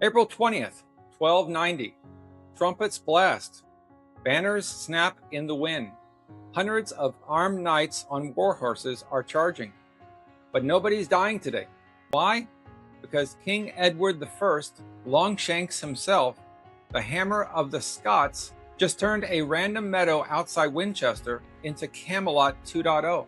April 20th, 1290. Trumpets blast. Banners snap in the wind. Hundreds of armed knights on war horses are charging. But nobody's dying today. Why? Because King Edward I, Longshanks himself, the Hammer of the Scots, just turned a random meadow outside Winchester into Camelot 2.0.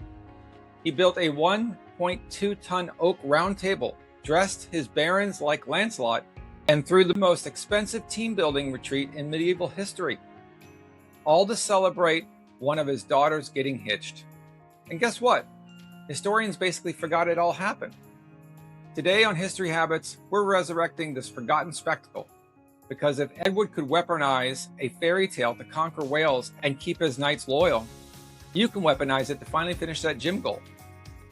He built a 1.2-ton oak round table, dressed his barons like Lancelot, and threw the most expensive team-building retreat in medieval history, all to celebrate one of his daughters getting hitched. And guess what? Historians basically forgot it all happened. Today on History Habits, we're resurrecting this forgotten spectacle, because if Edward could weaponize a fairy tale to conquer Wales and keep his knights loyal, you can weaponize it to finally finish that gym goal,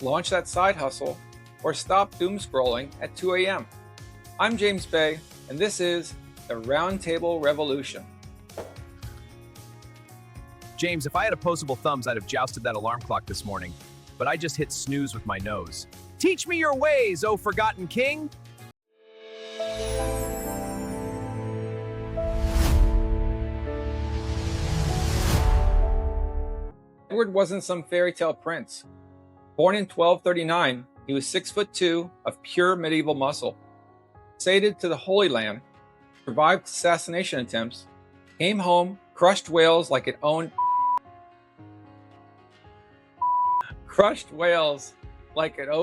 launch that side hustle, or stop doom scrolling at 2 a.m. I'm James Bay, and this is the Roundtable Revolution. James, if I had opposable thumbs, I'd have jousted that alarm clock this morning, but I just hit snooze with my nose. Teach me your ways, O forgotten king! Edward wasn't some fairy tale prince. Born in 1239, he was 6'2" of pure medieval muscle. Sated to the Holy Land, survived assassination attempts, came home, crushed Wales like it owed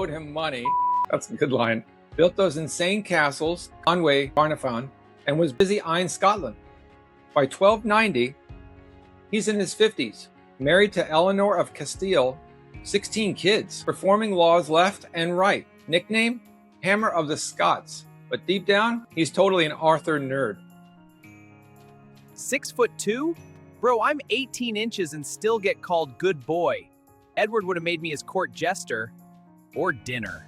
him money. That's a good line. Built those insane castles, Conway, Carnarvon, and was busy eyeing Scotland. By 1290, he's in his 50s, married to Eleanor of Castile, 16 kids, performing laws left and right. Nickname? Hammer of the Scots. But deep down, he's totally an Arthur nerd. 6'2"? Bro, I'm 18 inches and still get called good boy. Edward would have made me his court jester or dinner.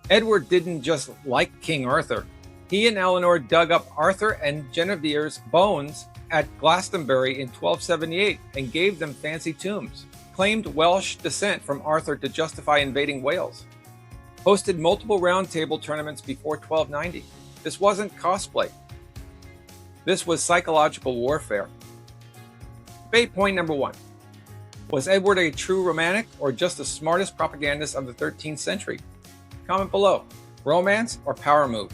Edward didn't just like King Arthur. He and Eleanor dug up Arthur and Genevieve's bones at Glastonbury in 1278 and gave them fancy tombs. Claimed Welsh descent from Arthur to justify invading Wales. Hosted multiple round table tournaments before 1290. This wasn't cosplay. This was psychological warfare. Debate point number 1. Was Edward a true romantic or just the smartest propagandist of the 13th century? Comment below. Romance or power move?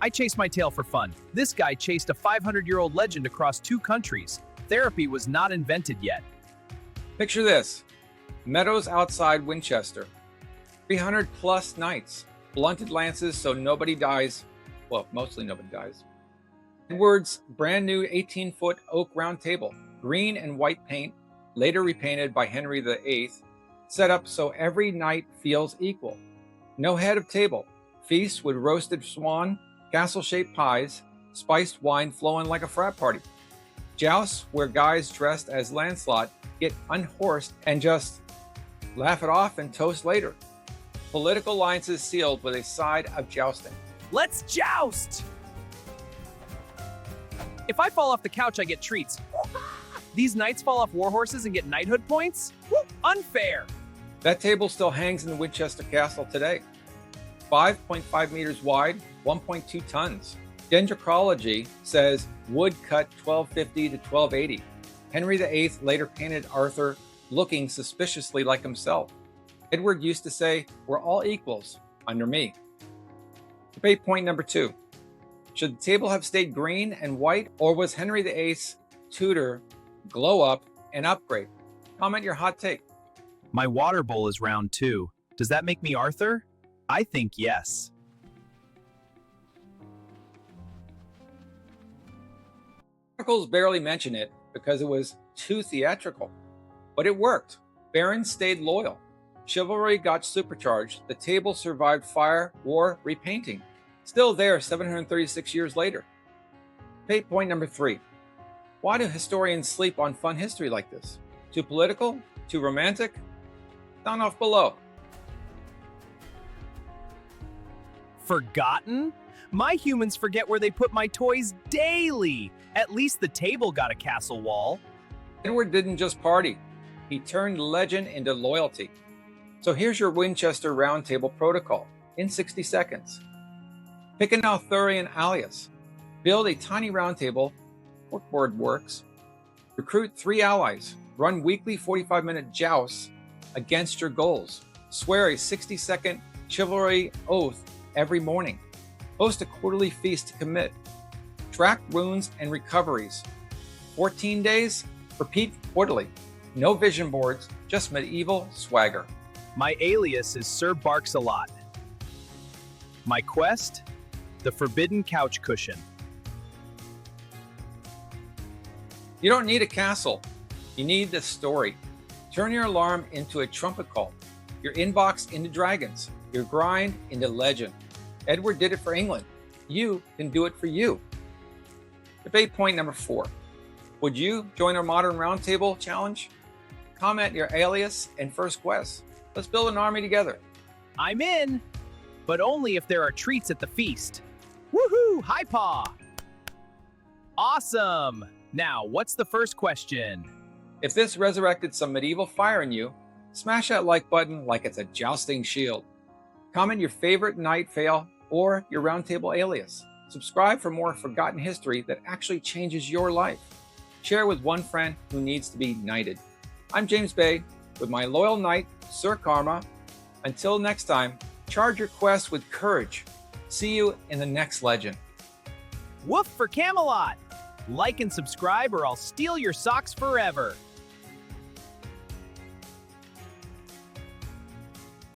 I chase my tail for fun. This guy chased a 500-year-old legend across 2 countries. Therapy was not invented yet. Picture this. Meadows outside Winchester. 300 plus knights. Blunted lances so nobody dies. Well, mostly nobody dies. Edward's brand new 18-foot oak round table. Green and white paint, later repainted by Henry VIII. Set up so every knight feels equal. No head of table. Feast with roasted swan, castle-shaped pies, spiced wine flowing like a frat party. Jousts where guys dressed as Lancelot get unhorsed and just laugh it off and toast later. Political alliances sealed with a side of jousting. Let's joust! If I fall off the couch, I get treats. These knights fall off war horses and get knighthood points? Unfair! That table still hangs in the Winchester Castle today. 5.5 meters wide, 1.2 tons. Dendrology says wood cut 1250 to 1280. Henry VIII later painted Arthur looking suspiciously like himself. Edward used to say, "We're all equals under me." Debate point number 2. Should the table have stayed green and white, or was Henry VIII's Tudor glow up and upgrade? Comment your hot take. My water bowl is round too. Does that make me Arthur? I think yes. Chronicles barely mention it because it was too theatrical. But it worked. Barons stayed loyal. Chivalry got supercharged. The table survived fire, war, repainting. Still there 736 years later. Debate point number 3. Why do historians sleep on fun history like this? Too political? Too romantic? Sound off below. Forgotten? My humans forget where they put my toys daily. At least the table got a castle wall. Edward didn't just party. He turned legend into loyalty. So here's your Winchester Round Table protocol. in 60 seconds. Pick an Arthurian alias. Build a tiny round table. Corkboard works. Recruit 3 allies. Run weekly 45-minute jousts against your goals. Swear a 60-second chivalry oath every morning. Host a quarterly feast to commit. Track runes and recoveries. 14 days, repeat quarterly. No vision boards, just medieval swagger. My alias is Sir Barks-a-Lot. My quest? The Forbidden Couch Cushion. You don't need a castle. You need the story. Turn your alarm into a trumpet call. Your inbox into dragons. Your grind into legend. Edward did it for England. You can do it for you. Debate point number 4. Would you join our Modern Roundtable challenge? Comment your alias and first quest. Let's build an army together. I'm in, but only if there are treats at the feast. Woohoo! Hi, Pa! Awesome! Now, what's the first question? If this resurrected some medieval fire in you, smash that like button like it's a jousting shield. Comment your favorite knight fail or your roundtable alias. Subscribe for more forgotten history that actually changes your life. Share with one friend who needs to be knighted. I'm James Bay with my loyal knight, Sir Karma. Until next time, charge your quest with courage. See you in the next legend. Woof for Camelot! Like and subscribe or I'll steal your socks forever.